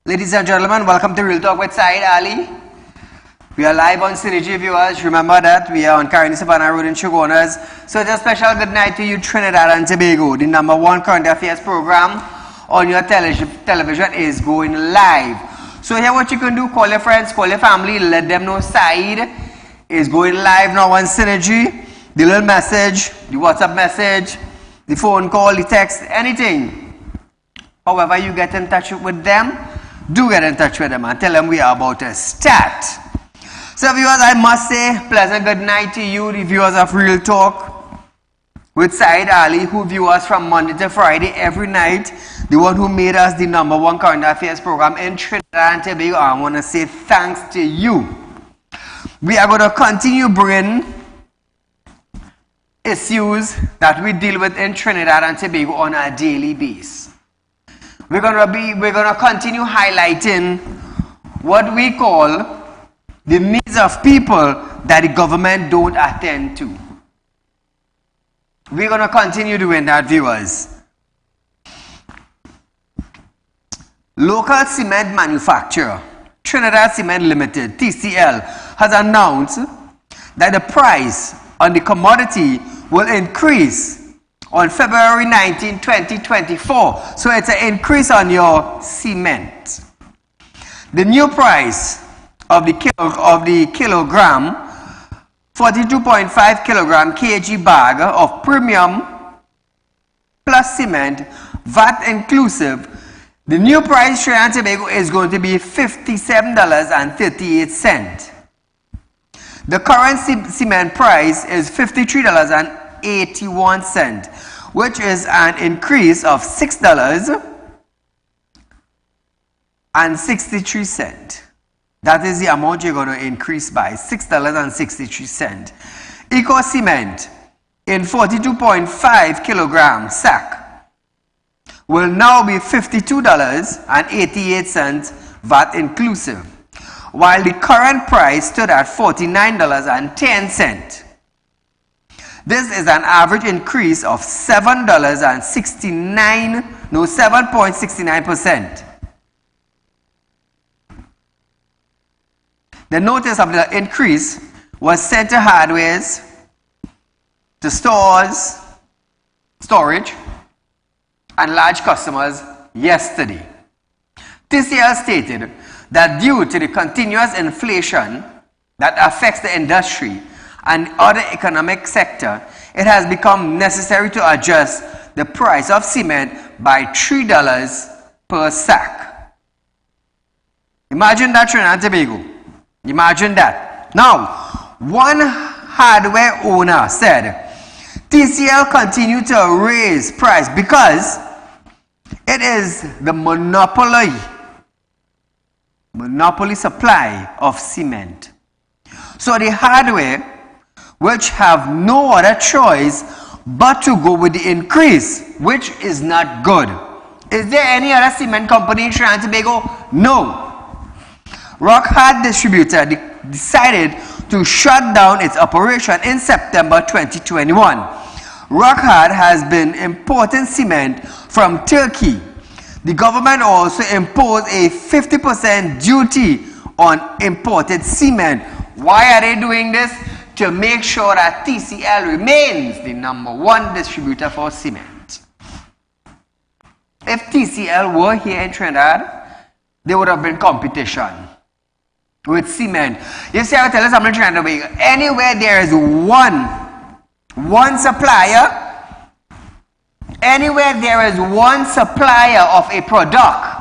Ladies and gentlemen, welcome to Real Talk with Saieed Ali. We are live on Synergy viewers. Remember that we are on Caroni Savannah Road in Chagonas. So it's a special good night to you, Trinidad and Tobago. The #1 current affairs program on your television is going live. So here what you can do, call your friends, call your family, let them know Saieed is going live now on Synergy. The little message, the WhatsApp message, the phone call, the text, anything. However you get in touch with them, do get in touch with them and tell them we are about to start. So viewers, I must say pleasant good night to you, the viewers of Real Talk with Saieed Ali, who view us from Monday to Friday every night, the one who made us the #1 current affairs program in Trinidad and Tobago. I want to say thanks to you. We are going to continue bringing issues that we deal with in Trinidad and Tobago on a daily basis. We're gonna continue highlighting what we call the needs of people that the government don't attend to. We're gonna continue doing that, viewers. Local cement manufacturer, Trinidad Cement Limited, TCL, has announced that the price on the commodity will increase on February 19, 2024. So it's an increase on your cement. The new price of the kilogram, 42.5 kilogram kg bag of premium plus cement, VAT inclusive, the new price Trinidad and Tobago is going to be $57.38. The current cement price is $53.81, which is an increase of $6.63. That is the amount you're going to increase by, $6.63. Eco cement in 42.5 kilogram sack will now be $52.88 VAT inclusive, while the current price stood at $49.10. This is an average increase of 7.69%. The notice of the increase was sent to hardwares to stores, storage, and large customers yesterday. TCL stated that due to the continuous inflation that affects the industry and other economic sector, it has become necessary to adjust the price of cement by $3 per sack. Imagine that, Trinidad and Tobago. Imagine that. Now, one hardware owner said TCL continued to raise price because it is the monopoly supply of cement. So the hardware, which have no other choice but to go with the increase, which is not good. Is there any other cement company in Trinidad and Tobago? No. Rockhard Distributor decided to shut down its operation in September 2021. Rockhard has been importing cement from Turkey. The government also imposed a 50% duty on imported cement. Why are they doing this? To make sure that TCL remains the #1 distributor for cement. If TCL were here in Trinidad, there would have been competition with cement. You see, I will tell you something, Trinidad. Anywhere there is one supplier, anywhere there is one supplier of a product,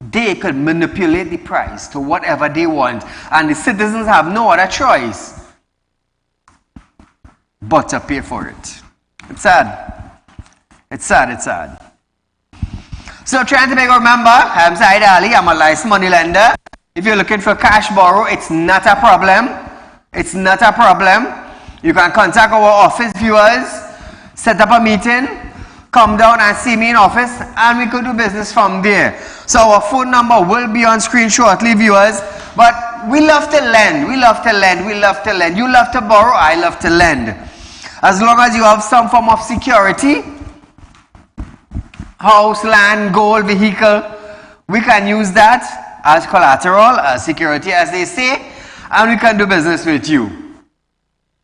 they could manipulate the price to whatever they want, and the citizens have no other choice but to pay for it. It's sad. It's sad, it's sad. So trying to make remember, I'm Saieed Ali, I'm a licensed money lender. If you're looking for cash borrow, it's not a problem. It's not a problem. You can contact our office viewers, set up a meeting, come down and see me in office, and we could do business from there. So our phone number will be on screen shortly, viewers. But we love to lend. We love to lend. We love to lend. You love to borrow. I love to lend. As long as you have some form of security, house, land, gold, vehicle, we can use that as collateral, as security, as they say, and we can do business with you.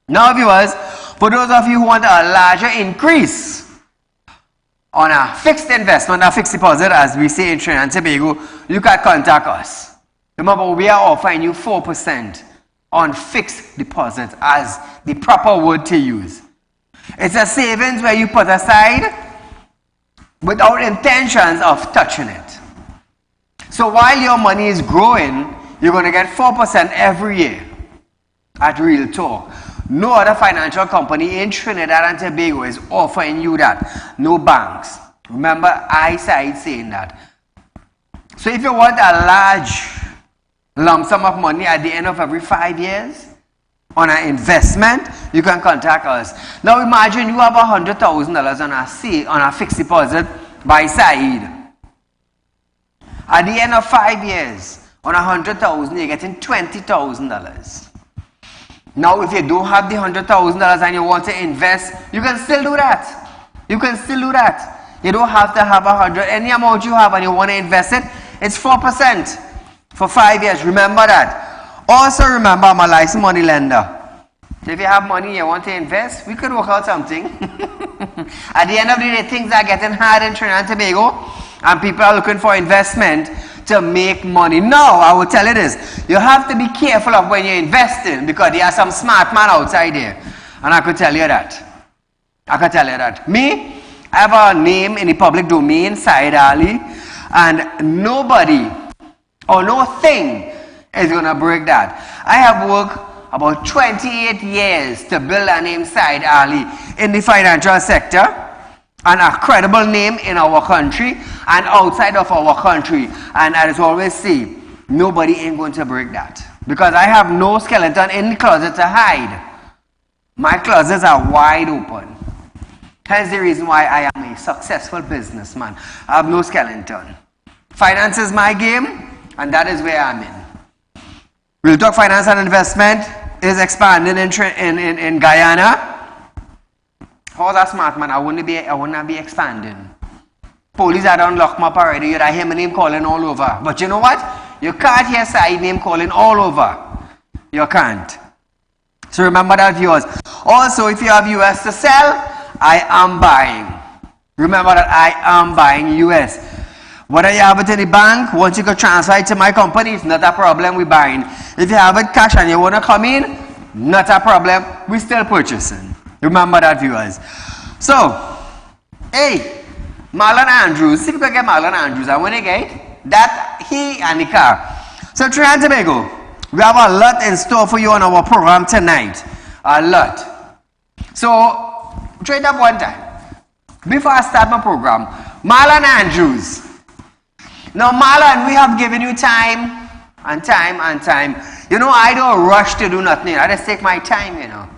Now, viewers, for those of you who want a larger increase on a fixed investment, a fixed deposit, as we say in Trinidad and Tobago, you can contact us. Remember, we are offering you 4% on fixed deposits as the proper word to use. It's a savings where you put aside without intentions of touching it. So while your money is growing, you're going to get 4% every year at Real Talk. No other financial company in Trinidad and Tobago is offering you that. No banks. Remember, I started saying that. So if you want a large lump sum of money at the end of every 5 years on an investment, you can contact us. Now imagine you have $100,000 on a fixed deposit by Saieed. At the end of 5 years, on $100,000, you're getting $20,000. Now, if you don't have the $100,000 and you want to invest, you can still do that. You can still do that. You don't have to have 100. Any amount you have and you want to invest it, it's 4% for 5 years. Remember that. Also remember, I'm a licensed money lender. If you have money you want to invest, we could work out something. At the end of the day, things are getting hard in Trinidad and Tobago, and people are looking for investment to make money. Now, I will tell you this. You have to be careful of when you're investing, because there are some smart men outside there. And I could tell you that. I could tell you that. Me, I have a name in the public domain, Saieed Ali, and nobody or no thing is going to break that. I have worked about 28 years to build a name, Saieed Ali, in the financial sector, and a credible name in our country and outside of our country. And I just always say, nobody ain't going to break that. Because I have no skeleton in the closet to hide. My closets are wide open. Hence the reason why I am a successful businessman. I have no skeleton. Finance is my game, and that is where I'm in. Real Talk Finance and Investment is expanding in Guyana. How's that smart man? I wouldn't be expanding. Police are done lock me up already. You'd hear my name calling all over. But you know what? You can't hear Saieed name calling all over. You can't. So remember that, viewers. Also, if you have US to sell, I am buying. Remember that I am buying US. Whether you have it in the bank, once you can transfer it to my company, it's not a problem, we're buying. If you have it cash and you want to come in, not a problem, we're still purchasing. Remember that, viewers. So, hey, Marlon Andrews, see if we can get Marlon Andrews. I want to get that, he and the car. So, Trinidad and Tobago, we have a lot in store for you on our program tonight. A lot. So, trade up one time. Before I start my program, Marlon Andrews. Now, Marlon, we have given you time and time and time. You know, I don't rush to do nothing. I just take my time, you know.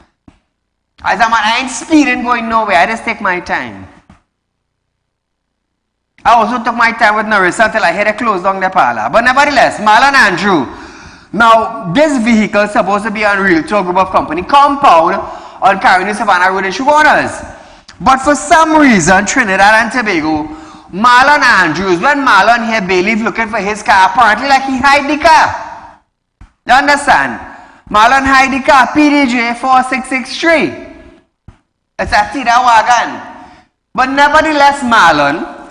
As a man, I ain't speeding going nowhere. I just take my time. I also took my time with Narissa until I had to close down the parlor. But nevertheless, Marlon Andrew. Now, this vehicle is supposed to be on Real Talk Group of Company compound on Carolina Savannah Road in Shogunas. But for some reason, Trinidad and Tobago, Marlon Andrews, when Marlon here bailiff looking for his car, apparently like he hide the car. You understand? Marlon hide the car, PDJ 4663. It's a Tida wagon. But nevertheless, Marlon,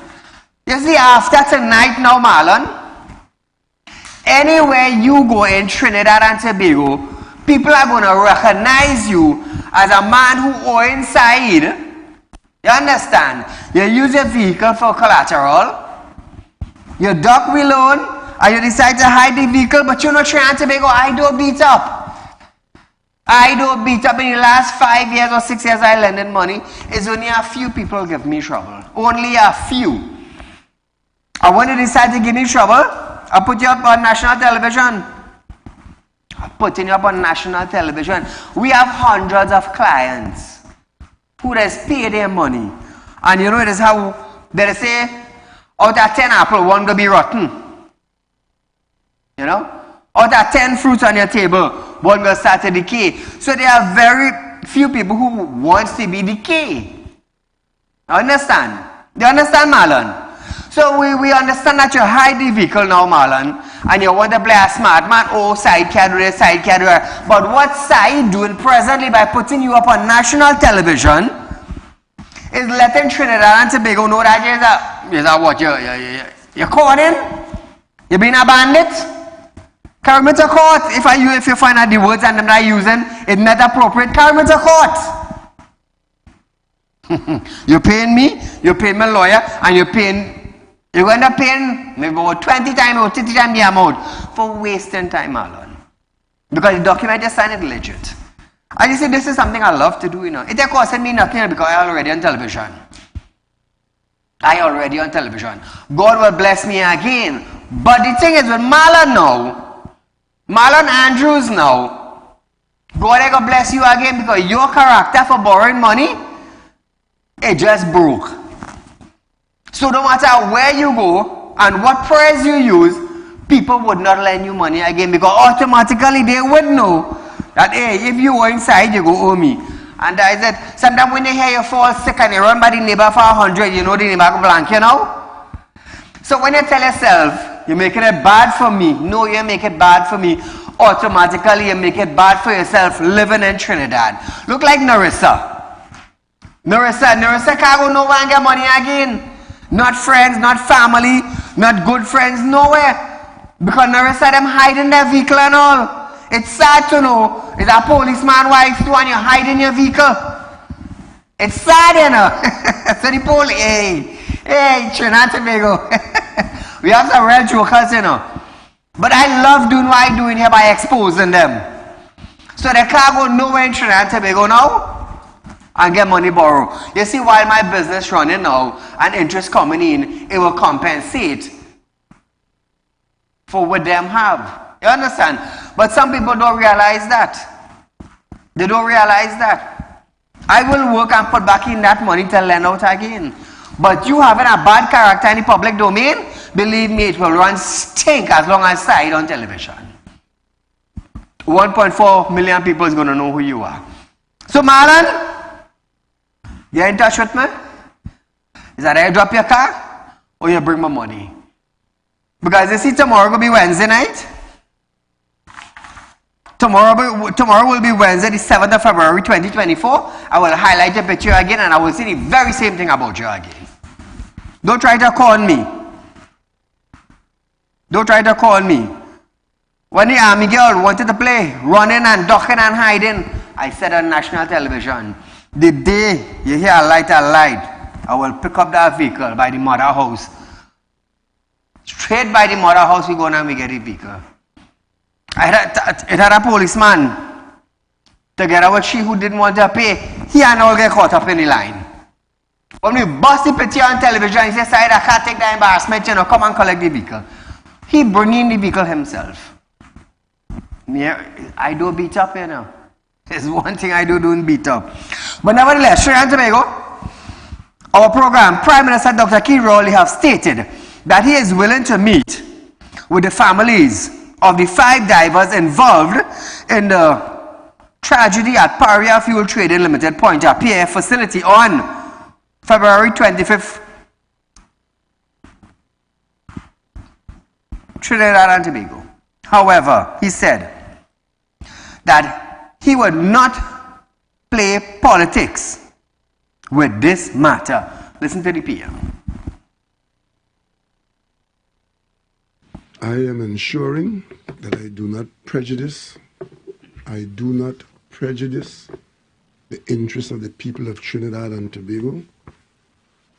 you see, after tonight now, Marlon, anywhere you go in Trinidad and Tobago, people are going to recognize you as a man who owns Saieed. You understand? You use your vehicle for collateral, you duck we loan, and you decide to hide the vehicle, but you're not Trinidad and Tobago. I don't beat up. I don't beat up. In the last 5 years or 6 years I lended money, it's only a few people give me trouble. Only a few. And when you decide to give me trouble, I put you up on national television. I'm putting you up on national television. We have hundreds of clients who just pay their money. And you know it is how they say, out of 10 apples, one will be rotten. You know? Out of 10 fruits on your table, one will start to decay. So there are very few people who want to be decay. Understand? Do you understand, Marlon? So we understand that you hide the vehicle now, Marlon, and you want to play a smart man. Oh, Saieed can't do this, Saieed can't do that. But what Saieed doing presently by putting you up on national television is letting Trinidad and Tobago know that you're caught in? You're being a bandit? Carry me to court. If you find out the words and I'm not using, it's not appropriate, carry me to court. You're paying me, you're paying my lawyer, and you're going to end up paying maybe about 20 times or 30 times the amount for wasting time, Marlon. Because the document you signed is legit. And you see, this is something I love to do, you know. It costing me nothing because I'm already on television. God will bless me again. But the thing is with Marlon now, Marlon Andrews now, God ain't gonna bless you again because your character for borrowing money, it just broke. So no matter where you go and what prayers you use, people would not lend you money again because automatically they would know that, hey, if you were inside, you go owe me. And I said, sometimes when they hear you fall sick and you run by the neighbor for 100, you know the neighbor go blank, you know? So when you tell yourself, you're making it bad for me, no, you make it bad for me, automatically you make it bad for yourself living in Trinidad. Look like Narissa. Narissa can't go nowhere and get money again. Not friends, not family, not good friends, nowhere. Because Narissa them hiding their vehicle and all. It's sad to know it's a policeman wife too and you're hiding your vehicle. It's sad, you know. So the police, hey, Trinidad and Tobago. We have some real jokers, you know. But I love doing what I'm doing here by exposing them. So they can't go nowhere in Trinidad and Tobago now and get money borrowed. You see, while my business running now and interest coming in, it will compensate for what them have. You understand? But some people don't realize that. They don't realize that. I will work and put back in that money to lend out again. But you having a bad character in the public domain, believe me, it will run stink as long as Saieed on television. 1.4 million people is going to know who you are. So Marlon, you're in touch with me? Is that I drop your car or you bring my money? Because you see, tomorrow will be Wednesday night. Tomorrow will be Wednesday, the 7th of February 2024. I will highlight the picture again and I will say the very same thing about you again. Don't try to con me. Don't try to con me. When the army girl wanted to play, running and ducking and hiding, I said on national television, the day you hear a light, I will pick up that vehicle by the mother house. Straight by the mother house, we go and we get the vehicle. It had a policeman together with she who didn't want to pay. He and all get caught up in the line. When we bust the picture on television, he said, Saieed, I can't take the embarrassment, you know, come and collect the vehicle. He bring in the vehicle himself. I don't beat up, you know. There's one thing I don't beat up. But nevertheless, Trinidad and Tobago, our program, Prime Minister Dr. Keith Rowley have stated that he is willing to meet with the families of the 5 divers involved in the tragedy at Paria Fuel Trading Limited Point-A-Pierre facility on February 25th, Trinidad and Tobago. However, he said that he would not play politics with this matter. Listen to the PM. I am ensuring that I do not prejudice the interests of the people of Trinidad and Tobago,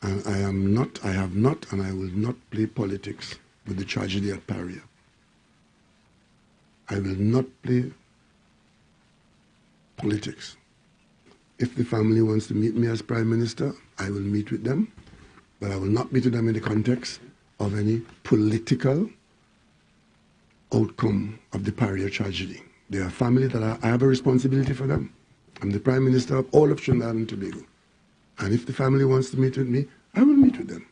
and I have not, and I will not play politics with the tragedy at Paria. I will not play politics. If the family wants to meet me as Prime Minister, I will meet with them, but I will not meet with them in the context of any political outcome of the Paria tragedy. They are family that I have a responsibility for them. I'm the Prime Minister of all of Trinidad and Tobago. And if the family wants to meet with me, I will meet with them.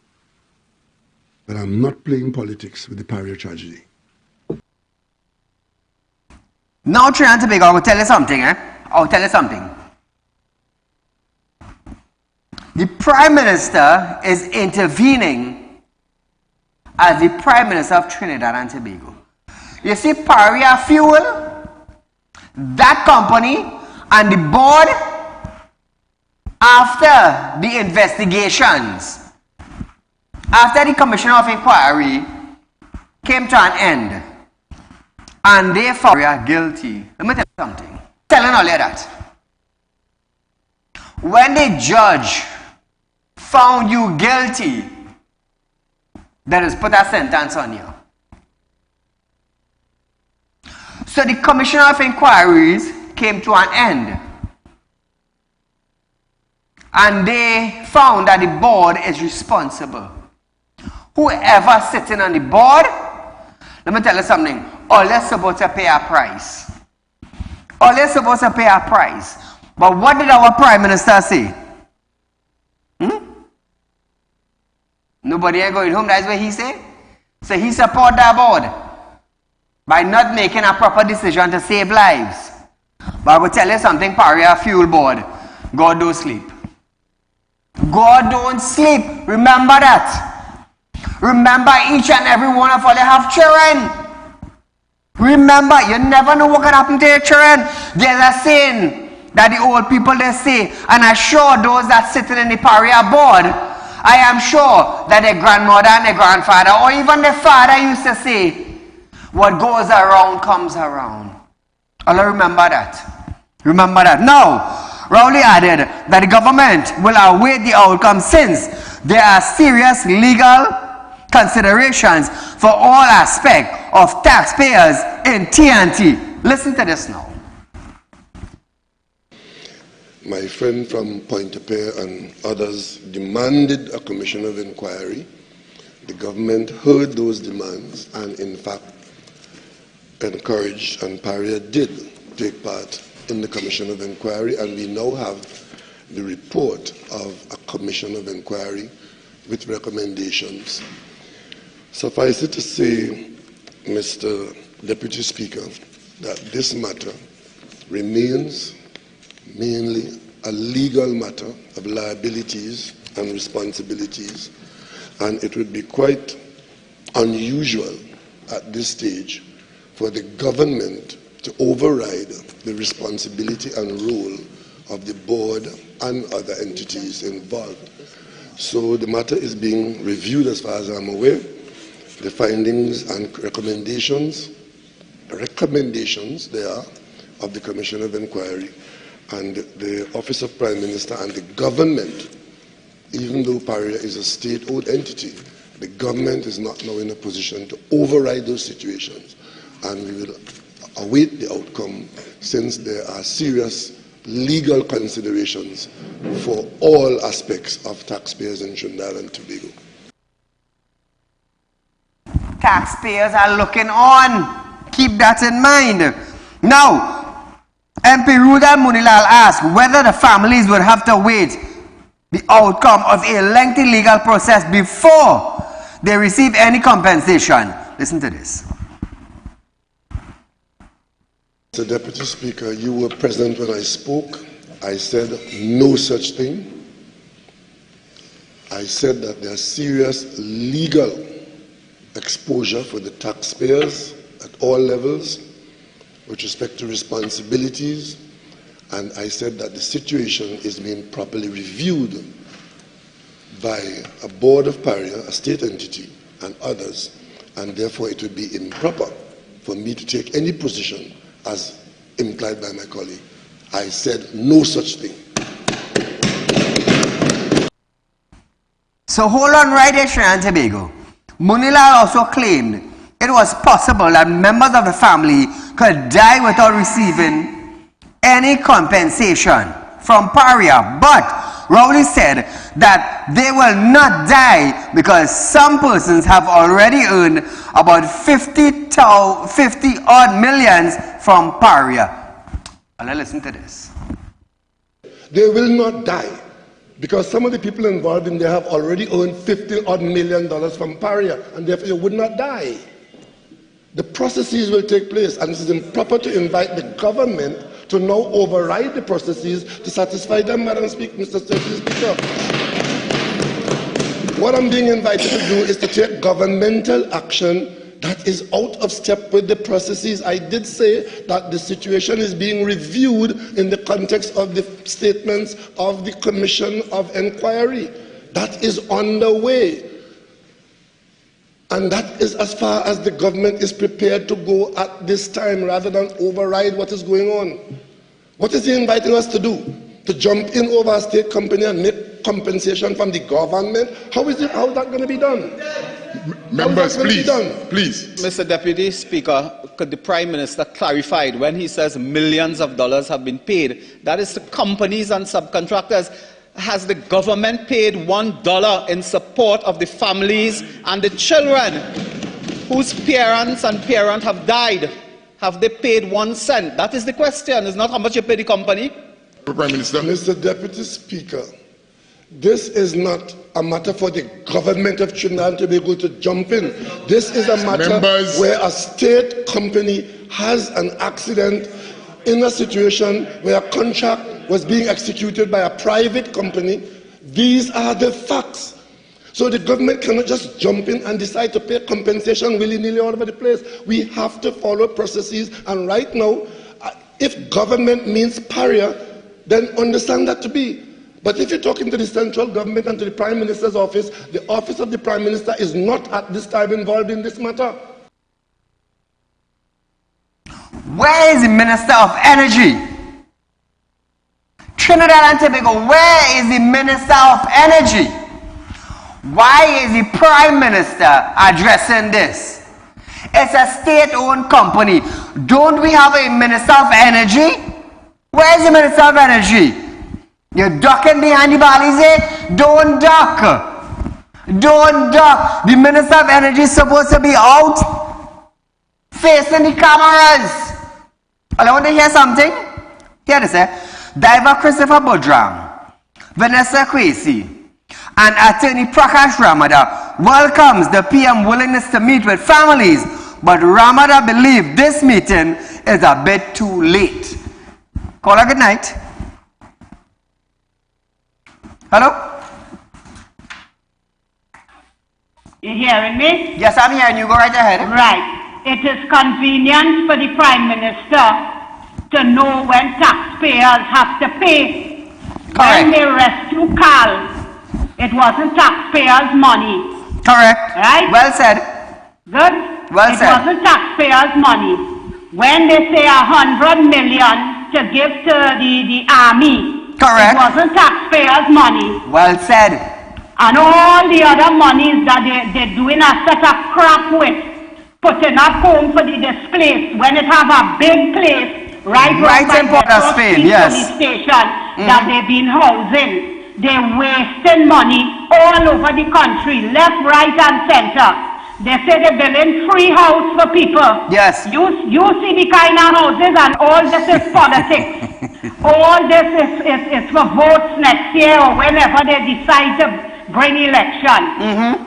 But I'm not playing politics with the Paria tragedy. Now, Trinidad and Tobago, I will tell you something, I'll tell you something. The Prime Minister is intervening as the Prime Minister of Trinidad and Tobago. You see, Paria Fuel, that company and the board, after the investigations, after the Commission of Inquiry came to an end, and they found Paria guilty. Let me tell you something. Telling all of that. When the judge found you guilty, there is put a sentence on you. So the Commission of Inquiries came to an end. And they found that the board is responsible. Whoever sitting on the board, let me tell you something, all they're supposed to pay a price. All they're supposed to pay a price. But what did our Prime Minister say? Nobody ain't going home, that's what he said. So he support that board by not making a proper decision to save lives. But I will tell you something, Paria Fuel Board, God don't sleep. God don't sleep. Remember that. Remember, each and every one of us have children. Remember, you never know what can happen to your children. There's a saying that the old people they say, and I'm sure those that sitting in the Paria board, I am sure that their grandmother and their grandfather, or even their father used to say, what goes around comes around. Allah remember that. Remember that. Now, Rowley added that the government will await the outcome since there are serious legal considerations for all aspects of taxpayers in TNT. Listen to this now. My friend from Point-A-Pierre and others demanded a commission of inquiry. The government heard those demands and in fact encouraged, and Paria did take part in the commission of inquiry, and we now have the report of a commission of inquiry with recommendations. Suffice it to say, Mr. Deputy Speaker, that this matter remains mainly a legal matter of liabilities and responsibilities, and it would be quite unusual at this stage for the government to override the responsibility and role of the board and other entities involved. So the matter is being reviewed as far as I'm aware. The findings and recommendations there are of the Commission of Inquiry, and the Office of Prime Minister and the government, even though Paria is a state-owned entity, the government is not now in a position to override those situations, and we will await the outcome, since there are serious legal considerations for all aspects of taxpayers in Trinidad and Tobago. Taxpayers are looking on. Keep that in mind. Now, MP Rudal Munilal asked whether the families would have to wait the outcome of a lengthy legal process before they receive any compensation. Listen to this. Mr. Deputy Speaker, you were present when I spoke. I said no such thing. I said that there are serious legal exposure for the taxpayers at all levels with respect to responsibilities, and I said that the situation is being properly reviewed by a board of Paria, a state entity, and others, and therefore it would be improper for me to take any position as implied by my colleague. I said no such thing. So hold on right there, Trinidad and Tobago. Munilal also claimed it was possible that members of the family could die without receiving any compensation from Paria, but Rowley said that they will not die because some persons have already earned about 50 odd millions from Paria. And now listen to this. They will not die because some of the people involved in there have already earned $50 odd million from Paria, and therefore they would not die. The processes will take place, and it is improper to invite the government to now override the processes to satisfy them, Madam Speaker, Mr. Speaker. What I'm being invited to do is to take governmental action that is out of step with the processes. I did say that the situation is being reviewed in the context of the statements of the Commission of Inquiry. That is on the way. And that is as far as the government is prepared to go at this time, rather than override what is going on. What is he inviting us to do? To jump in over a state company and make compensation from the government? How is that going to be done? Members, please. Mr. Deputy Speaker, could the Prime Minister clarify when he says millions of dollars have been paid? That is to companies and subcontractors. Has the government paid $1 in support of the families and the children whose parents have died? Have they paid 1 cent? That is the question. It's not how much you pay the company. Prime Minister. Mr. Deputy Speaker, this is not a matter for the government of Trinidad and Tobago to jump in. This is a matter where a state company has an accident in a situation where a contract was being executed by a private company. These are the facts. So the government cannot just jump in and decide to pay compensation willy-nilly all over the place. We have to follow processes, and right now, if government means Paria, then understand that to be. But if you're talking to the central government and to the Prime Minister's office, the office of the Prime Minister is not at this time involved in this matter. Where is the Minister of Energy? Trinidad and Tobago, where is the Minister of Energy? Why is the Prime Minister addressing this? It's a state-owned company. Don't we have a Minister of Energy? Where is the Minister of Energy? You're ducking behind the balize? Don't duck. Don't duck. The Minister of Energy is supposed to be out facing the cameras. And I want to hear something. Hear this, Diver Christopher Budram, Vanessa Kwesi, and Attorney Prakash Ramada welcomes the PM willingness to meet with families, but Ramada believes this meeting is a bit too late. Call her good night. Hello? You hearing me? Yes, I'm hearing you. Go right ahead. Right. it is convenient for the Prime Minister to know when taxpayers have to pay. Correct. When they rescue Carl, it wasn't taxpayers' money. Correct. Right? Well said. Good? Well it said. wasn't taxpayers' money. When they say 100 million to give to the army, Correct. it wasn't taxpayers' money. Well said. And all the other monies that they're doing a set of crap with, putting up home for the displaced, when it have a big place, right in Port of Spain, yes. police station that they've been housing. They're wasting money all over the country, left, right, and center. They say they're building free house for people. Yes. You see the kind of houses, and all this is politics. All this is for votes next year or whenever they decide to bring election.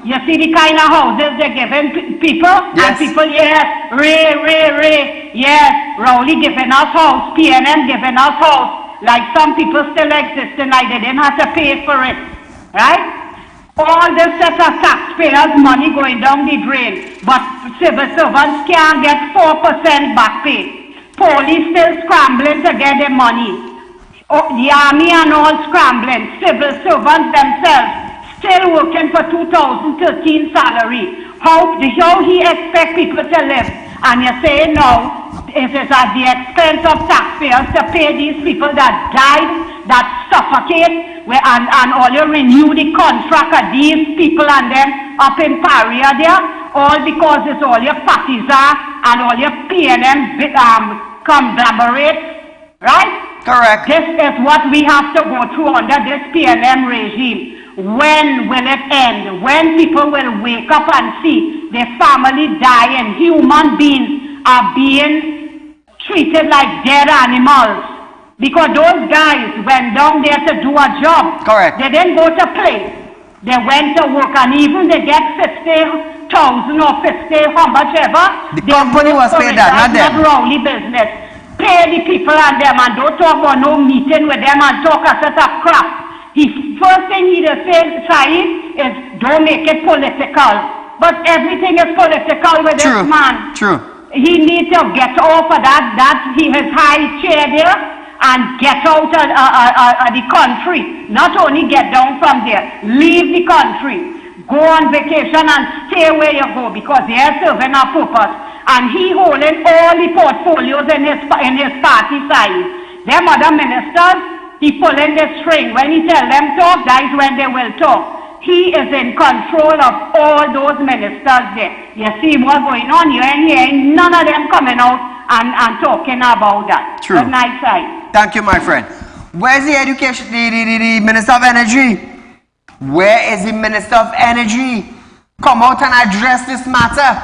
You see the kind of houses they're giving people? Yes. And people, yes, Ray, yes, Rowley giving us house, PNM giving us house. Like some people still existing, like they didn't have to pay for it, right? All this set of taxpayers' money going down the drain, but civil servants can't get 4% back pay. Police still scrambling to get their money. The army and all scrambling. Civil servants themselves still working for 2013 salary. How he expect people to live? And you say no. It is at the expense of taxpayers to pay these people that died, that suffocate, and all you renew the contract of these people and them up in Paria there, all because it's all your partisan and all your PNM conglomerates, right? Correct. This is what we have to go through under this PNM regime. When will it end? When people will wake up and see their family die and human beings are being treated like dead animals. Because those guys went down there to do a job. Correct. They didn't go to play. They went to work, and even they get 50,000 or 50, how much ever. The company was paid that, not them. That's not Rowley business. Pay the people and them, and don't talk about no meeting with them and talk a set of crap. The first thing he just said, Saeed, is don't make it political. But everything is political with this man. True. He needs to get off of his high chair there and get out of the country. Not only get down from there, leave the country. Go on vacation and stay where you go, because they are serving a purpose. And he holding all the portfolios in his party side. Them other ministers, he pulling the string. When he tell them talk, that is when they will talk. He is in control of all those ministers there. You see what's going on? You ain't hearing none of them coming out and talking about that. True. Good night, side. Thank you, my friend. Where's the education, the Minister of Energy? Where is the Minister of Energy? Come out and address this matter.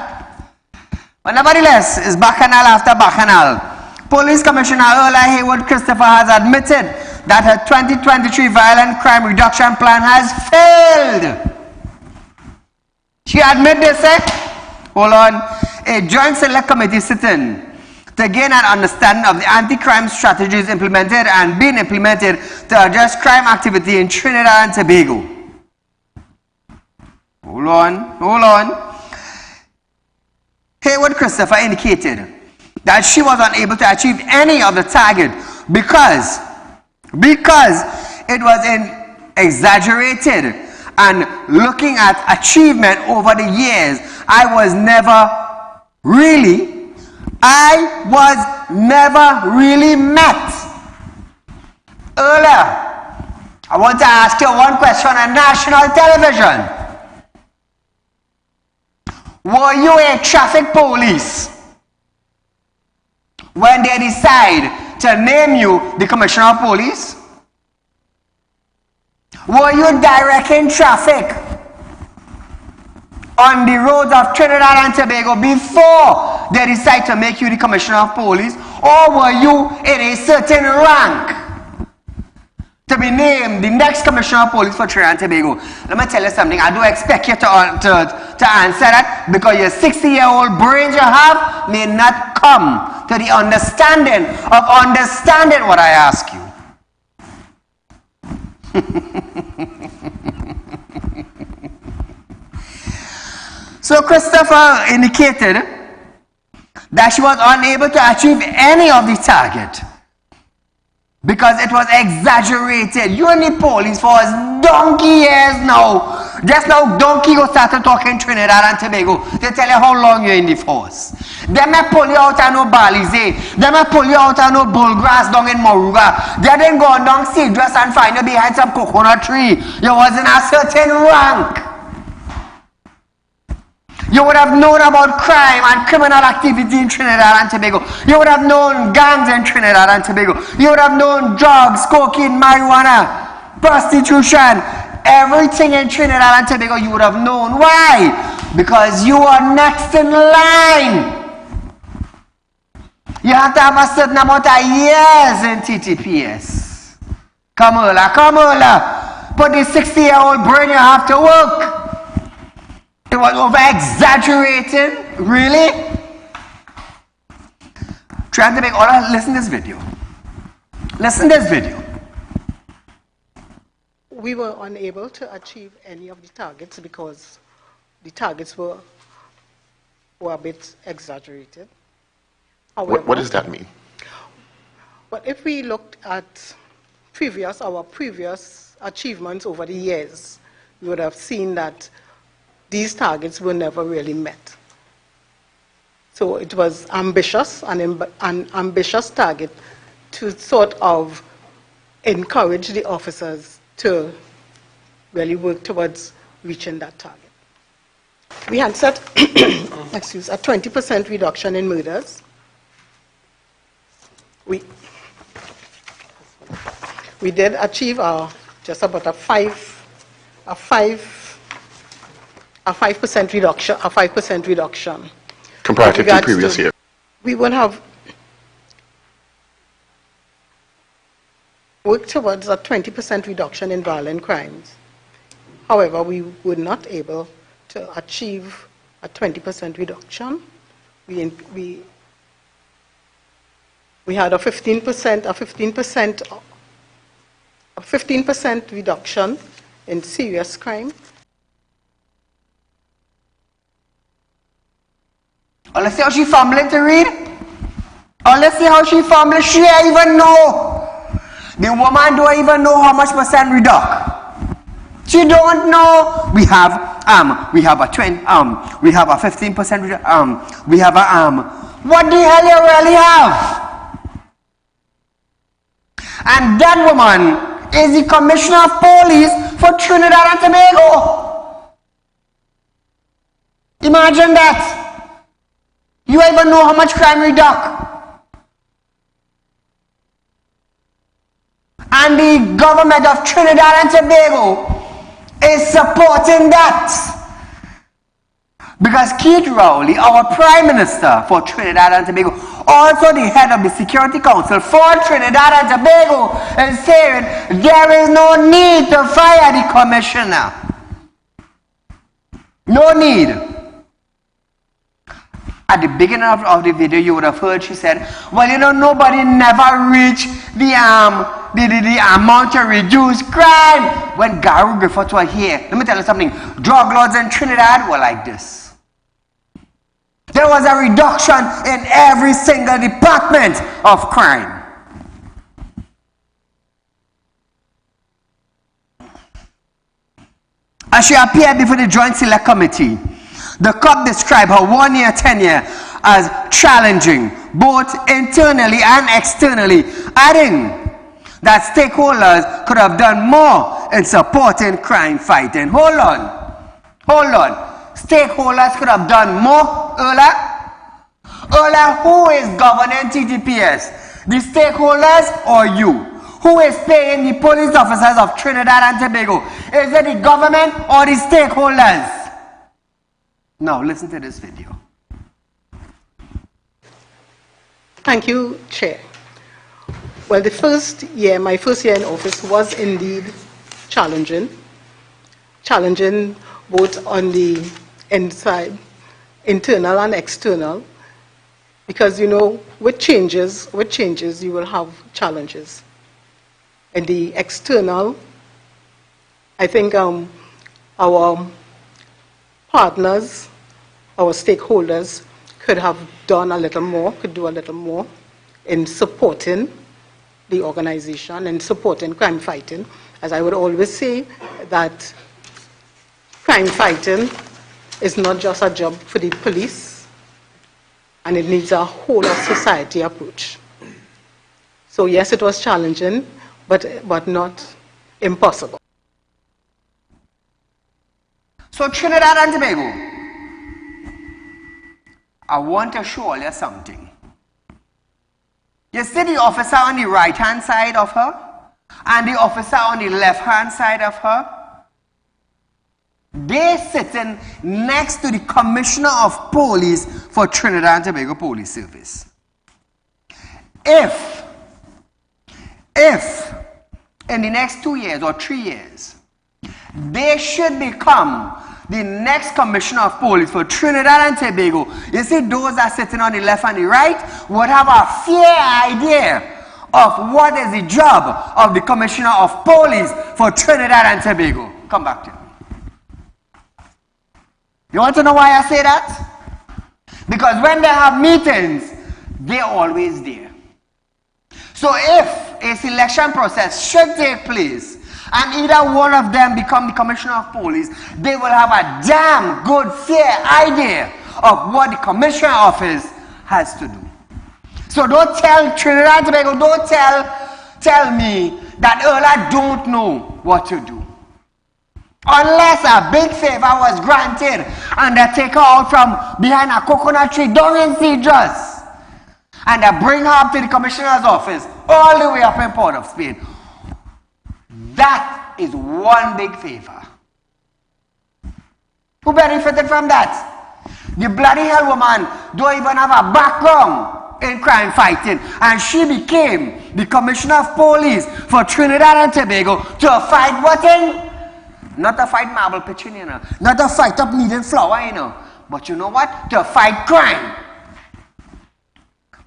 But nevertheless, it's bacchanal after bacchanal. Police Commissioner Earl Haywood Christopher has admitted that her 2023 violent crime reduction plan has failed. She admitted this, hold on, a joint select committee sitting to gain an understanding of the anti-crime strategies implemented and being implemented to address crime activity in Trinidad and Tobago. Hold on. Haywood Christopher indicated that she was unable to achieve any of the target because it was exaggerated, and looking at achievement over the years, I was never really met. Earlier, I want to ask you one question on national television. Were you a traffic police when they decide to name you the Commissioner of Police? Were you directing traffic on the roads of Trinidad and Tobago before they decide to make you the Commissioner of Police? Or were you in a certain rank to be named the next Commissioner of Police for Trinidad and Tobago? Let me tell you something. I do expect you to answer that, because your 60-year-old brains you have may not come to the understanding what I ask you. So Christopher indicated that she was unable to achieve any of the target because it was exaggerated. You and the police for donkey years now. Just now, donkey go start talking Trinidad and Tobago. They tell you how long you're in the force. They may pull you out of no Balize. They may pull you out of no bullgrass down in Moruga. They didn't go down Cedrus and find you behind some coconut tree. You was in a certain rank. You would have known about crime and criminal activity in Trinidad and Tobago. You would have known gangs in Trinidad and Tobago. You would have known drugs, cocaine, marijuana, prostitution, everything in Trinidad and Tobago you would have known. Why? Because you are next in line. You have to have a certain amount of years in TTPS. Kamala. Put the 60-year-old brain you have to work. It was over-exaggerated. Really? Trying to make all of listen to this video. Listen to this video. We were unable to achieve any of the targets because the targets were a bit exaggerated. However, What does that mean? But if we looked at our previous achievements over the years, we would have seen that these targets were never really met. So it was ambitious, an ambitious target to sort of encourage the officers to really work towards reaching that target. We had set a 20% reduction in murders. We did achieve just about a 5% reduction. Comparative to previous year. We would have worked towards a 20% reduction in violent crimes. However, we were not able to achieve a 20% reduction. We had a 15% reduction in serious crime. Oh, let's see how she fumbling to read. Oh, let's see how she fumbling. She don't even know. The woman don't even know how much percent reduct. She don't know. We have a 15% we have what the hell you really have? And that woman is the commissioner of police for Trinidad and Tobago. Imagine that. You even know how much crime reduct. And the government of Trinidad and Tobago is supporting that. Because Keith Rowley, our Prime Minister for Trinidad and Tobago, also the head of the Security Council for Trinidad and Tobago, is saying there is no need to fire the commissioner. No need. At the beginning of the video, you would have heard she said, well, you know, nobody never reached the amount to reduce crime. When Garu Griffith was here, let me tell you something. Drug lords in Trinidad were like this. There was a reduction in every single department of crime. As she appeared before the Joint Select Committee, the COP described her one-year tenure as challenging, both internally and externally, adding that stakeholders could have done more in supporting crime fighting. Hold on. Stakeholders could have done more, Ola, who is governing TTPS? The stakeholders or you? Who is paying the police officers of Trinidad and Tobago? Is it the government or the stakeholders? Now, listen to this video. Thank you, Chair. Well, my first year in office was indeed challenging both on the inside, internal and external, because, you know, with changes, you will have challenges. In the external, I think our partners, our stakeholders, could have done a little more, could do a little more in supporting the organization and supporting crime fighting. As I would always say, that crime fighting is not just a job for the police, and it needs a whole of society approach. So yes, it was challenging, but not impossible. So Trinidad and Tobago, I want to show you something. You see the officer on the right-hand side of her and the officer on the left-hand side of her? They're sitting next to the Commissioner of Police for Trinidad and Tobago Police Service. If in the next 2 years or 3 years, they should become the next Commissioner of Police for Trinidad and Tobago, you see those that are sitting on the left and the right would have a fair idea of what is the job of the Commissioner of Police for Trinidad and Tobago. Come back to me. You want to know why I say that? Because when they have meetings, they're always there. So if a selection process should take place and either one of them become the Commissioner of Police, they will have a damn good, fair idea of what the Commissioner Office has to do. So don't tell Trinidad and Tobago, don't tell me that Erla don't know what to do. Unless a big favor was granted and they take her out from behind a coconut tree down in Cedros and they bring her up to the Commissioner's office all the way up in Port of Spain. That is one big favor. Who benefited from that? The bloody hell woman don't even have a background in crime fighting, and she became the Commissioner of Police for Trinidad and Tobago to fight what in? Not to fight marble pitching, you know. Not to fight up needing flour, you know. But you know what? To fight crime.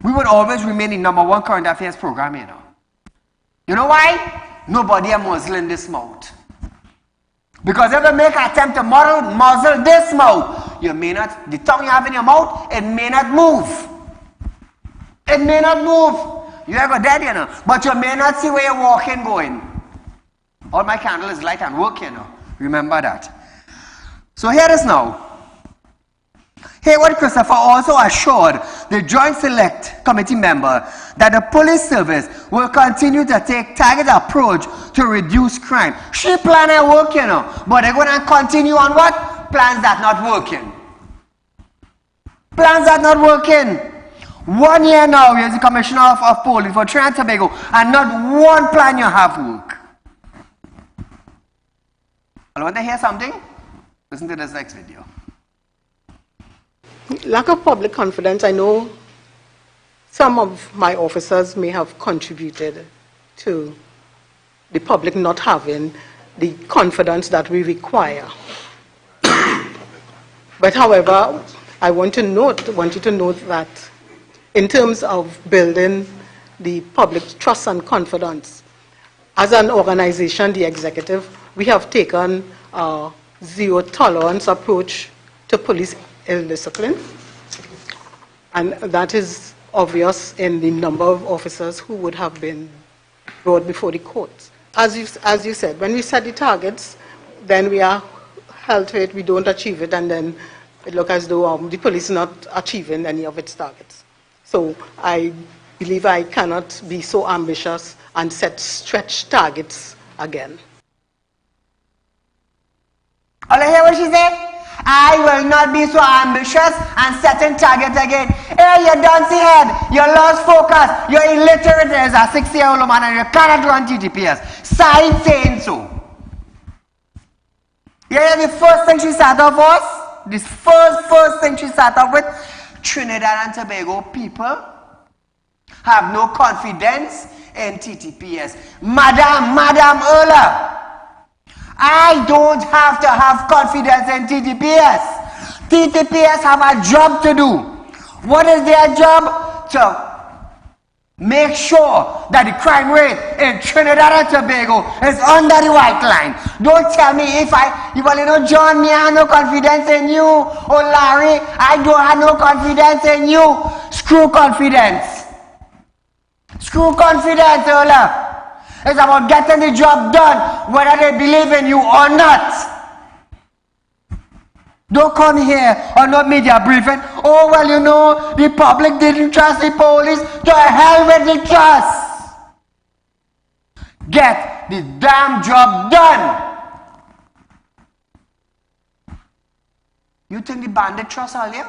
We would always remain the #1 current affairs program, you know. You know why? Nobody a muzzle in this mouth. Because if you make an attempt to muzzle this mouth, you may not, the tongue you have in your mouth, it may not move. It may not move. You are dead, you know. But you may not see where you're walking going. All my candle is light and work, you know. Remember that. So here it is now. Hayward Christopher also assured the Joint Select Committee member that the police service will continue to take targeted approach to reduce crime. She plan to work, you know, but they're going to continue on what? Plans that not working. Plans that not working. 1 year now, you're the Commissioner of Police for Trinidad and Tobago, and not one plan you have work. I want to hear something? Listen to this next video. Lack of public confidence, I know some of my officers may have contributed to the public not having the confidence that we require. But however, I want you to note that in terms of building the public trust and confidence, as an organization, the executive, we have taken a zero tolerance approach to police ill discipline, and that is obvious in the number of officers who would have been brought before the courts. As you said, when we set the targets, then we are held to it, we don't achieve it, and then it looks as though the police is not achieving any of its targets. So I believe I cannot be so ambitious and set stretch targets again. All I hear what she said? I will not be so ambitious and setting target again. Hey, you don't see head, you lost focus, you're illiterate as a 6-year-old woman and you cannot run TTPS. Saieed saying so. Yeah, the first thing she started off was, this first thing she started off with, Trinidad and Tobago people have no confidence in TTPS. Madam Erla, I don't have to have confidence in TTPS. TTPS have a job to do. What is their job? To Make sure that the crime rate in Trinidad and Tobago is under the white line. Don't tell me if John, me I have no confidence in you. Or Larry, I don't have no confidence in you. Screw confidence. Screw confidence, Ola. It's about getting the job done, whether they believe in you or not. Don't come here on no media briefing. Oh, well, the public didn't trust the police. To hell with the trust. Get the damn job done. You think the bandit trust all you?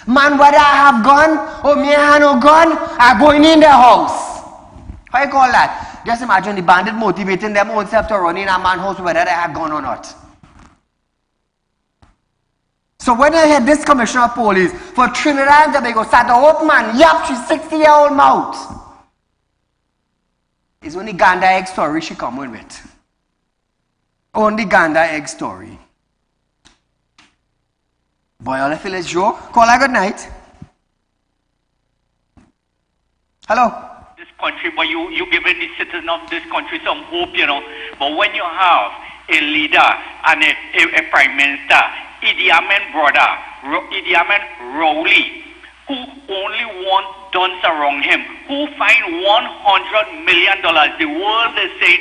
Man, whether I have gun or me I have no gun, I'm going in the house. How you call that? Just imagine the bandit motivating them own self to run in a man's house whether they have gun or not. So when I hear this commissioner of police for Trinidad and Tobago start to open man, yap, she's 60-year-old mouth. It's only Ganda egg story she come with. Only Ganda egg story. Boy, all I feel is joke. Call her good night. Hello. This country, but you giving the citizens of this country some hope, But when you have a leader and a prime minister, Idi Amin brother, Idi Amin Rowley, who only want dunce around him, who find $100 million. The world is saying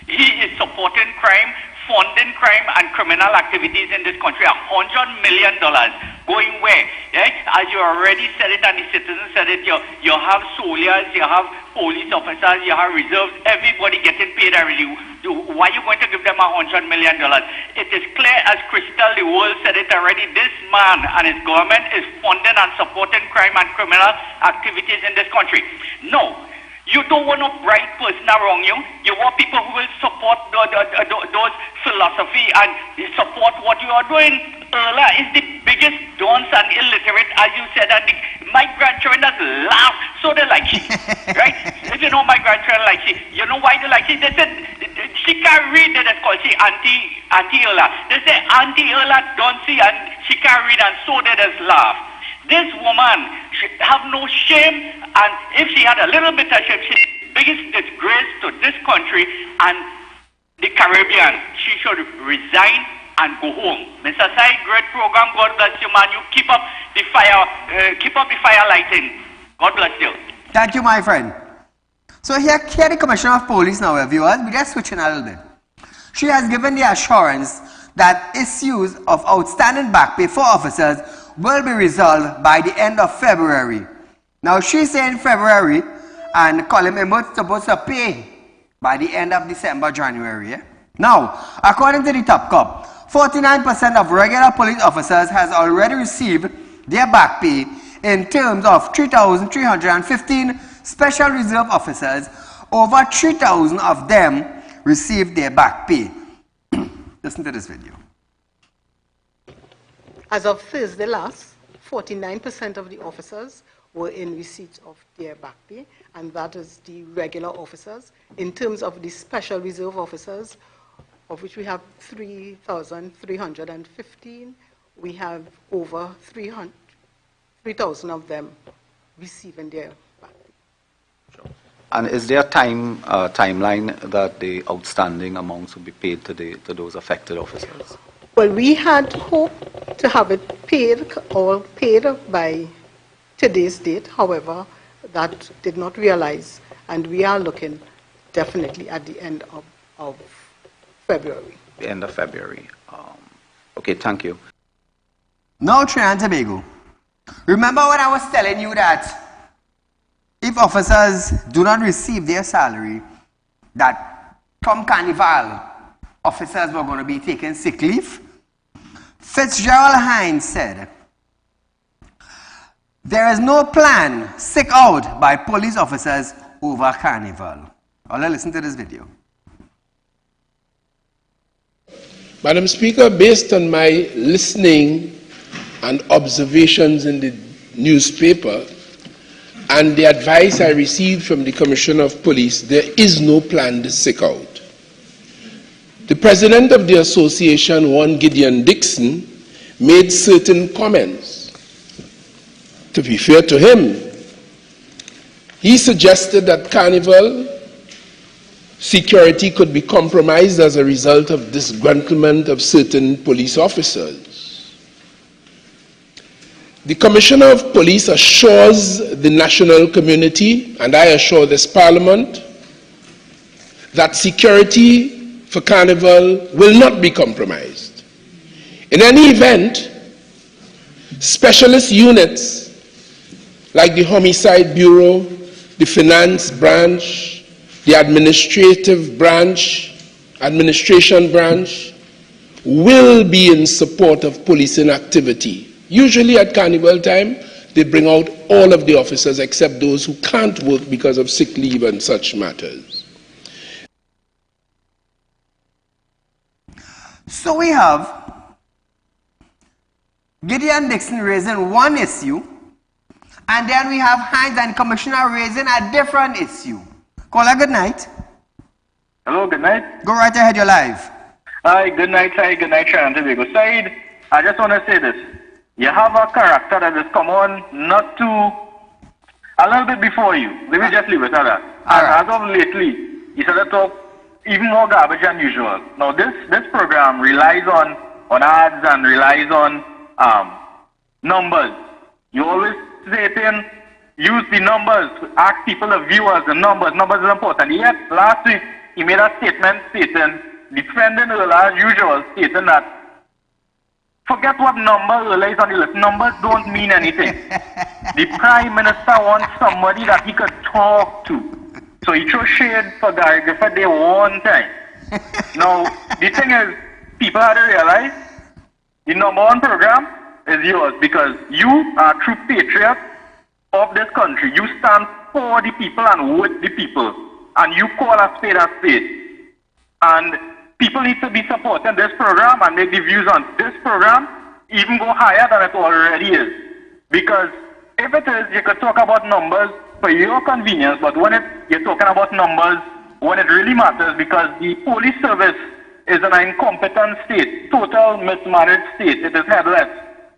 he is supporting crime, funding crime and criminal activities in this country. $100 million going where? Right? As you already said it and the citizens said it, you have soldiers, you have police officers, you have reserves, everybody getting paid already. Why are you going to give them $100 million? It is clear as crystal, the world said it already, this man and his government is funding and supporting crime and criminal activities in this country. No. You don't want a bright person around you. You want people who will support those philosophy and support what you are doing. Erla is the biggest dunce and illiterate, as you said, and my grandchildren just laugh, so they like she, right? If you know my grandchildren like she, you know why they like she? They said she can't read, they just call she Auntie Erla. They say Auntie Erla don't see and she can't read, and so they just laugh. This woman should have no shame, and if she had a little bit of shame, she's the biggest disgrace to this country and the Caribbean. She should resign and go home. Mr. Sai, great program. God bless you, man. You keep up the fire lighting. God bless you. Thank you, my friend. So here the Commissioner of Police now, viewers. We just switching a little bit. She has given the assurance that issues of outstanding back pay for officers will be resolved by the end of February. Now she's saying February and Colin Emmett supposed to pay by the end of December, January. Now, according to the Top Cop, 49% of regular police officers has already received their back pay in terms of 3,315 special reserve officers. Over 3,000 of them received their back pay. Listen to this video. As of Thursday last, 49% of the officers were in receipt of their back pay, and that is the regular officers. In terms of the special reserve officers, of which we have 3,315, we have over 3,000 of them receiving their back pay. Sure. And is there a timeline that the outstanding amounts will be paid to those affected officers? Well, we had hoped to have it paid by today's date. However, that did not realize, and we are looking definitely at the end of February. The end of February. Okay, thank you. Now, Trinidad and Tobago. Remember when I was telling you that if officers do not receive their salary, that come Carnival, officers were going to be taking sick leave? Fitzgerald Hines said, there is no plan sick out by police officers over Carnival. I'll listen to this video. Madam Speaker, based on my listening and observations in the newspaper and the advice I received from the Commissioner of Police, there is no plan to sick out. The president of the association, one Gideon Dixon, made certain comments. To be fair to him, He suggested that Carnival security could be compromised as a result of disgruntlement of certain police officers. The Commissioner of Police assures the national community, and I assure this Parliament, that security for Carnival will not be compromised. In any event, specialist units like the Homicide Bureau, the Finance Branch, the administration branch will be in support of policing activity. Usually at Carnival time, they bring out all of the officers except those who can't work because of sick leave and such matters. So we have Gideon Dixon raising one issue, and then we have Hines and Commissioner raising a different issue. Caller, good night. Hello, good night. Go right ahead, you're live. Hi, good night, Saeed. Good night, Sharon Tobago. Saeed, I just want to say this. You have a character that has come on not too, a little bit before you. Let me just leave it at that. And as of lately, you started to talk even more garbage than usual. Now, this program relies on ads and relies on numbers. You always say things. Use the numbers, ask people, the viewers, the numbers. Numbers is important. Yet, last week, he made a statement stating, defending Erla as usual, stating that, forget what number Erla is on the list. Numbers don't mean anything. The Prime Minister wants somebody that he could talk to. So he threw shade for Gary Griffith there one time. Now, the thing is, people have to realize, the number one program is yours because you are a true patriot of this country. You stand for the people and with the people, and you call a spade a spade. And people need to be supporting this program and make the views on this program even go higher than it already is. Because if it is, you could talk about numbers for your convenience, but when you're talking about numbers, when it really matters, because the police service is in an incompetent state, total mismanaged state. It is headless,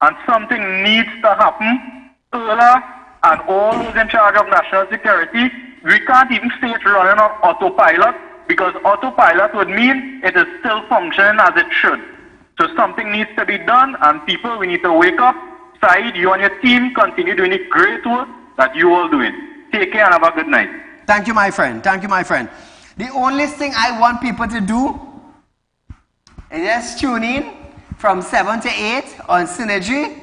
and something needs to happen. Erla and all those in charge of national security, we can't even say it's running on autopilot, because autopilot would mean it is still functioning as it should. So something needs to be done, and people, we need to wake up. Saeed, you and your team continue doing the great work that you all doing. Take care and have a good night. Thank you, my friend. Thank you, my friend. The only thing I want people to do is just tune in from 7 to 8 on Synergy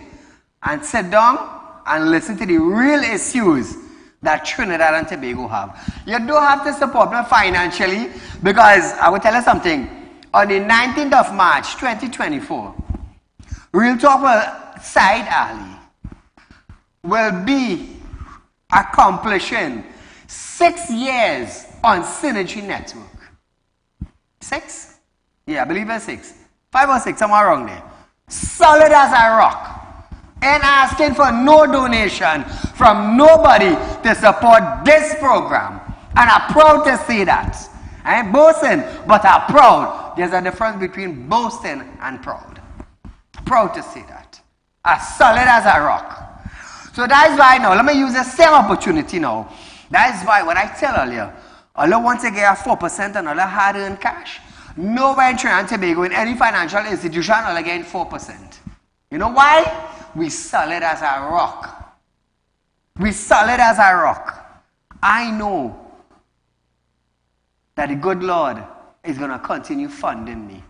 and sit down and listen to the real issues that Trinidad and Tobago have. You don't have to support me financially, because I will tell you something. On the 19th of March 2024, Real Talk with Saieed Ali will be accomplishing 6 years on Synergy Network. 6? Yeah, I believe it's 6. 5 or 6, somewhere around there. Solid as a rock. And asking for no donation from nobody to support this program. And I'm proud to say that. I ain't boasting, but I'm proud. There's a difference between boasting and proud. Proud to say that. As solid as a rock. So that is why now, let me use the same opportunity now. That is why when I tell earlier, all want to get 4% and all hard-earned cash. Nowhere in Trinidad and Tobago, in any financial institution, all getting 4%. You know why? We solid as a rock. We solid as a rock. I know that the good Lord is going to continue funding me.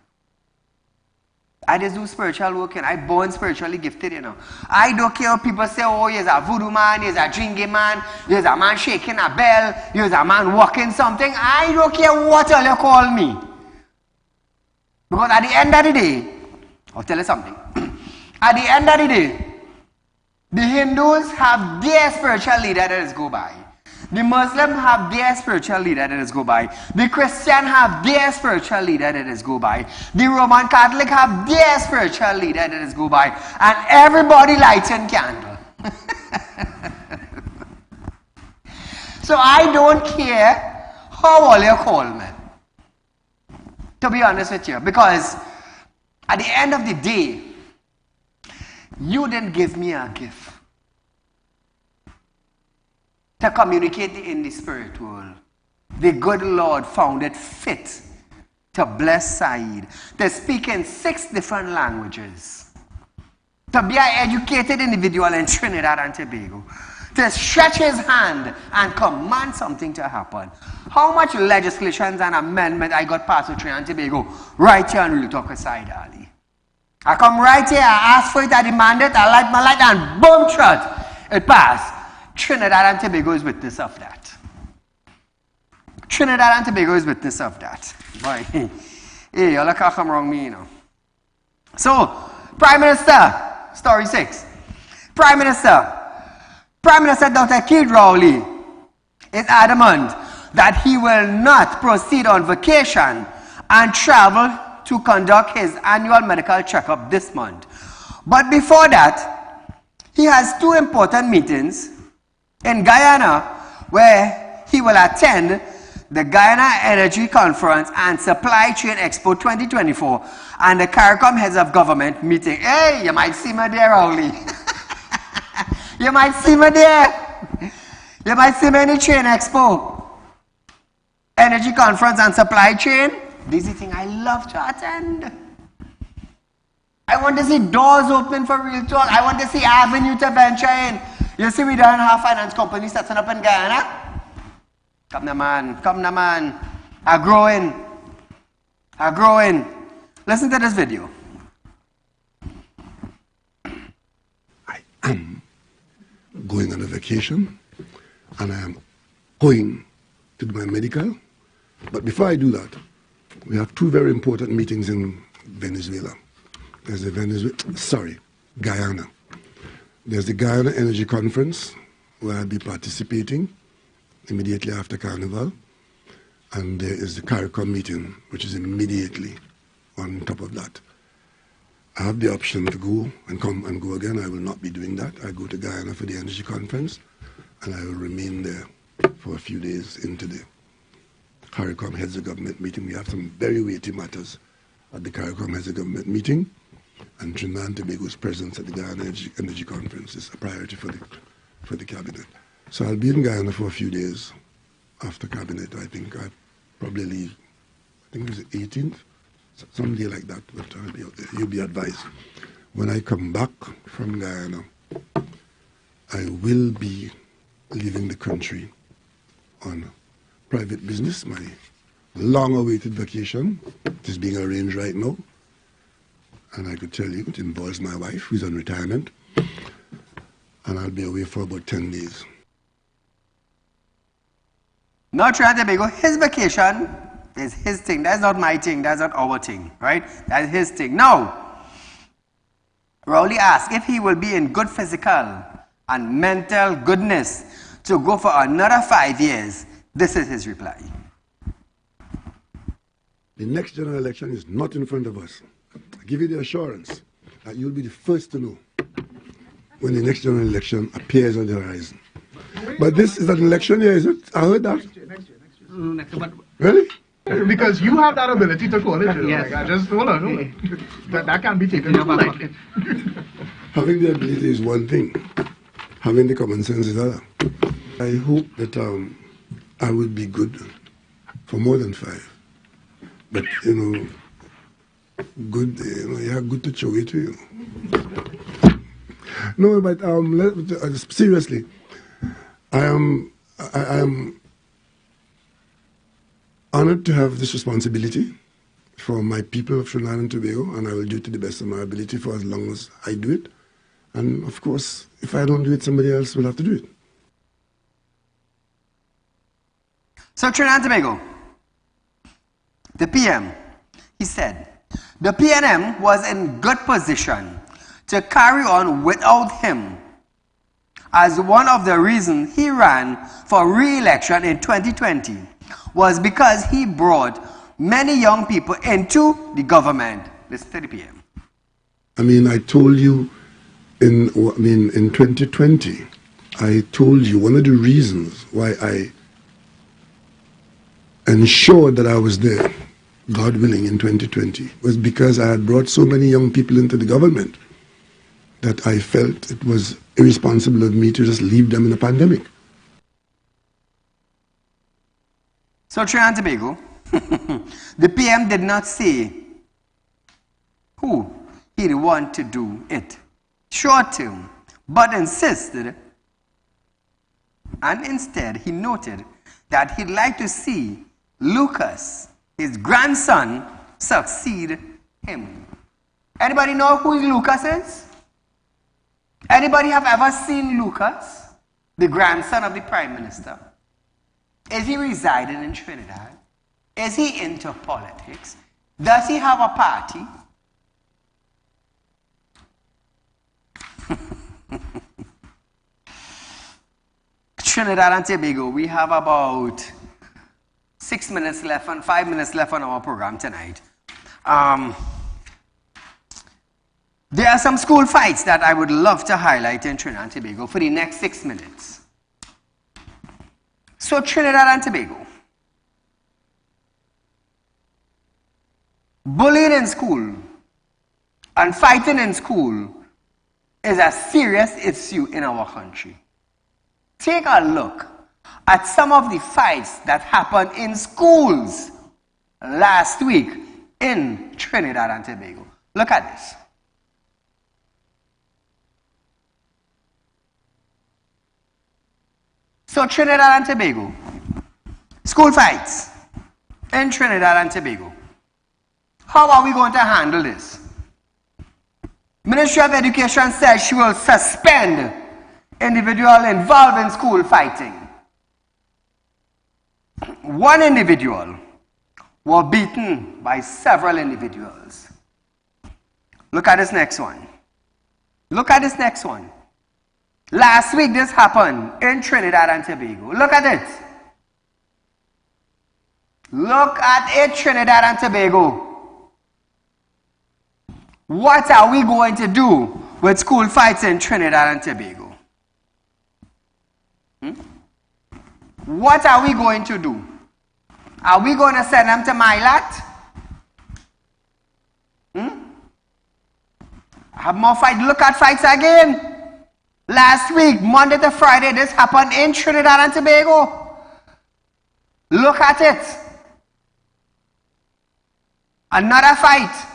I just do spiritual work and I born spiritually gifted, you know. I don't care if people say, oh, he's a voodoo man, he's a drinking man, he's a man shaking a bell, he's a man walking something. I don't care what all you call me. Because at the end of the day, I'll tell you something. At the end of the day, the Hindus have their spiritual leader that is go by. The Muslims have their spiritual leader that is go by. The Christian have their spiritual leader that is go by. The Roman Catholic have their spiritual leader that is go by. And everybody lights a candle. So I don't care how all you call me. To be honest with you. Because at the end of the day, you didn't give me a gift. to communicate in the spirit world, the good Lord found it fit to bless Saeed, to speak in 6 different languages, to be an educated individual in Trinidad and Tobago, to stretch his hand and command something to happen. How much legislation and amendment I got passed with Trinidad and Tobago right here on Real Talk with Saieed Ali. I come right here, I ask for it, I demand it, I light my light, and boom, shut, it passed. Trinidad and Tobago is witness of that. Trinidad and Tobago is witness of that. Boy, hey, y'all can't come wrong me, you know. So, Prime Minister, story 6. Prime Minister Dr. Keith Rowley is adamant that he will not proceed on vacation and travel to conduct his annual medical checkup this month. But before that, he has 2 important meetings in Guyana where he will attend the Guyana Energy Conference and Supply Chain Expo 2024 and the CARICOM Heads of Government meeting. Hey, you might see me there, Rowley. You might see me there. You might see me in the Chain Expo. Energy Conference and Supply Chain. This is the thing I love to attend. I want to see doors open for Real Talk. I want to see avenue to venture in. You see, we don't have finance companies setting up in Guyana. Come na man. I'm growing. Listen to this video. I am going on a vacation and I am going to do my medical. But before I do that, we have 2 very important meetings in Venezuela. There's Guyana. There's the Guyana Energy Conference where I'll be participating immediately after Carnival, and there is the CARICOM meeting, which is immediately on top of that. I have the option to go and come and go again. I will not be doing that. I go to Guyana for the Energy Conference, and I will remain there for a few days into the CARICOM Heads of Government meeting. We have some very weighty matters at the CARICOM Heads of Government meeting, and Trinidad and Tobago's presence at the Guyana Energy Conference is a priority for the Cabinet. So I'll be in Guyana for a few days after Cabinet. I think I probably leave, I think it was the 18th, some day like that, but I'll be out there. You'll be advised. When I come back from Guyana, I will be leaving the country on private business. My long-awaited vacation is being arranged right now. And I could tell you it involves my wife, who's on retirement. And I'll be away for about 10 days. Not Trinidad and Tobago, his vacation is his thing. That's not my thing. That's not our thing, right? That's his thing. Now, Rowley asked if he will be in good physical and mental goodness to go for another 5 years. This is his reply. The next general election is not in front of us. I give you the assurance that you'll be the first to know when the next general election appears on the horizon. But this is an election year, is it? I heard that. Next year. Really? Because you have that ability to call it. Yes. Like, I just hold on. That can't be taken from like. Having the ability is one thing. Having the common sense is other. I hope that I will be good for more than 5. But, good, good to show it to you. No, but seriously, I am honored to have this responsibility for my people of Trinidad and Tobago, and I will do it to the best of my ability for as long as I do it. And of course, if I don't do it, somebody else will have to do it. So Trinidad and Tobago, the PM, he said, the PNM was in good position to carry on without him, as one of the reasons he ran for re-election in 2020 was because he brought many young people into the government. Listen to the PM. I told you in 2020, I told you one of the reasons why I ensured that I was there, God willing, in 2020, was because I had brought so many young people into the government that I felt it was irresponsible of me to just leave them in a pandemic. So Trinidad and Tobago, the PM did not say who he'd want to do it short term, but insisted, and instead he noted that he'd like to see Lucas, his grandson, succeed him. Anybody know who Lucas is? Anybody have ever seen Lucas, the grandson of the Prime Minister? Is he residing in Trinidad? Is he into politics? Does he have a party? Trinidad and Tobago, we have about 6 minutes left and 5 minutes left on our program tonight. There are some school fights that I would love to highlight in Trinidad and Tobago for the next 6 minutes. So Trinidad and Tobago, bullying in school and fighting in school is a serious issue in our country. Take a look at some of the fights that happened in schools last week in Trinidad and Tobago. Look at this. So Trinidad and Tobago, school fights in Trinidad and Tobago. How are we going to handle this? Ministry of Education says she will suspend individuals involved in school fighting. One individual was beaten by several individuals. Look at this next one. Look at this next one. Last week this happened in Trinidad and Tobago. Look at it. Look at it, Trinidad and Tobago. What are we going to do with school fights in Trinidad and Tobago? What are we going to do? Are we going to send them to Milat? Have more fights. Look at fights again. Last week, Monday to Friday, this happened in Trinidad and Tobago. Look at it. Another fight.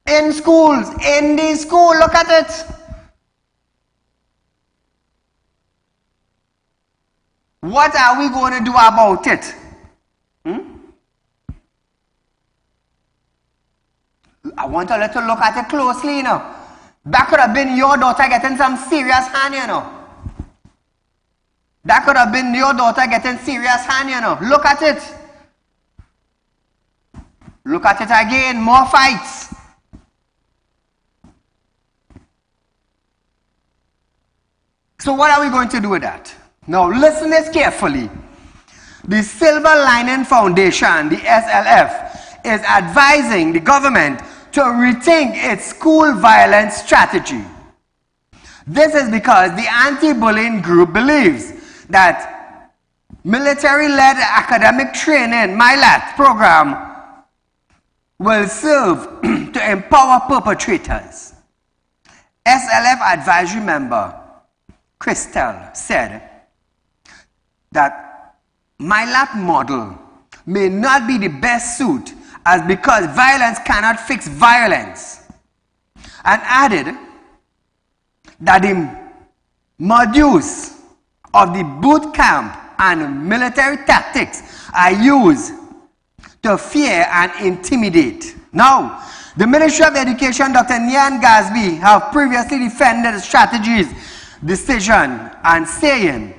In schools, in the school, look at it. What are we going to do about it? I want a little look at it closely, you know. That could have been your daughter getting some serious hand, you know. That could have been your daughter getting serious hand, you know. Look at it. Look at it again. More fights. So what are we going to do with that? Now listen this carefully. The Silver Lining Foundation, the SLF, is advising the government to rethink its school violence strategy. This is because the anti-bullying group believes that military-led academic training, MILAT program, will serve to empower perpetrators. SLF advisory member Crystal said that MILAT model may not be the best suit as because violence cannot fix violence, and added that the modules of the boot camp and military tactics are used to fear and intimidate. Now, the Ministry of Education, Dr. Nyan Gasby, have previously defended the strategy's decision and saying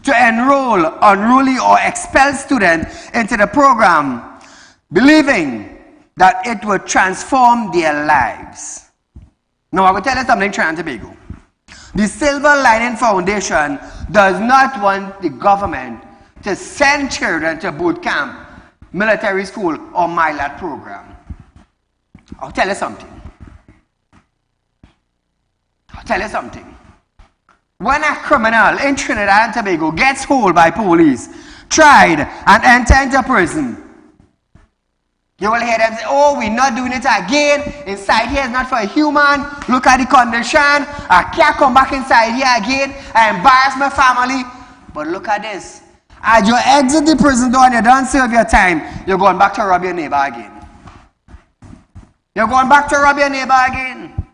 to enroll unruly or expel students into the program, believing that it would transform their lives. Now, I will tell you something, Trinidad and Tobago. The Silver Lining Foundation does not want the government to send children to boot camp, military school, or MILAT program. I'll tell you something. When a criminal in Trinidad and Tobago gets hold by police, tried, and enter into prison, you will hear them say, oh, we're not doing it again. Inside here is not for a human. Look at the condition. I can't come back inside here again. I embarrass my family. But look at this. As you exit the prison door and you don't serve your time, you're going back to rob your neighbor again. You're going back to rob your neighbor again.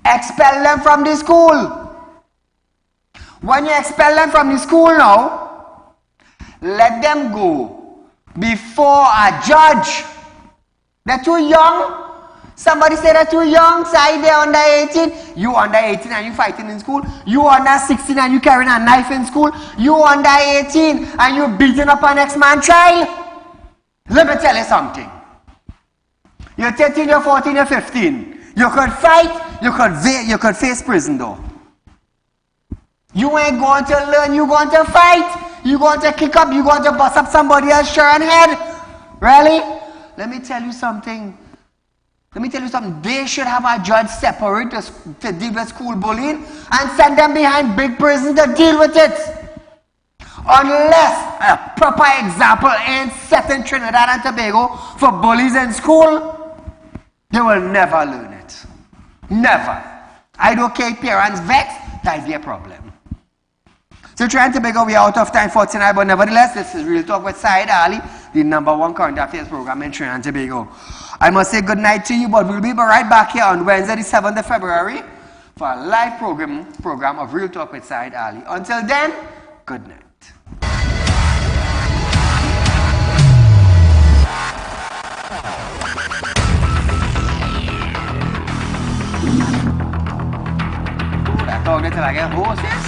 Expel them from the school. When you expel them from the school now, let them go before a judge. They're too young. Somebody said they're too young. Say they're under 18. You under 18 and you fighting in school. You under 16 and you carrying a knife in school. You under 18 and you beating up an ex-man child. Let me tell you something. You're 13, you're 14, you're 15. You could fight, you could face prison though. You ain't going to learn, you're going to fight. You're going to kick up, you're going to bust up somebody else's shirt and head. Really? Let me tell you something. They should have a judge separate to deal with school bullying and send them behind big prisons to deal with it. Unless a proper example ain't set in Trinidad and Tobago for bullies in school, they will never learn it. Never. I don't care if parents vex, that's their problem. So Trinidad and Tobago, we are out of time for tonight, but nevertheless, this is Real Talk with Saieed Ali, the #1 current affairs program in Trinidad and Tobago. I must say good night to you, but we'll be right back here on Wednesday, the 7th of February for a live program of Real Talk with Saieed Ali. Until then, good night. That dog until I get horses.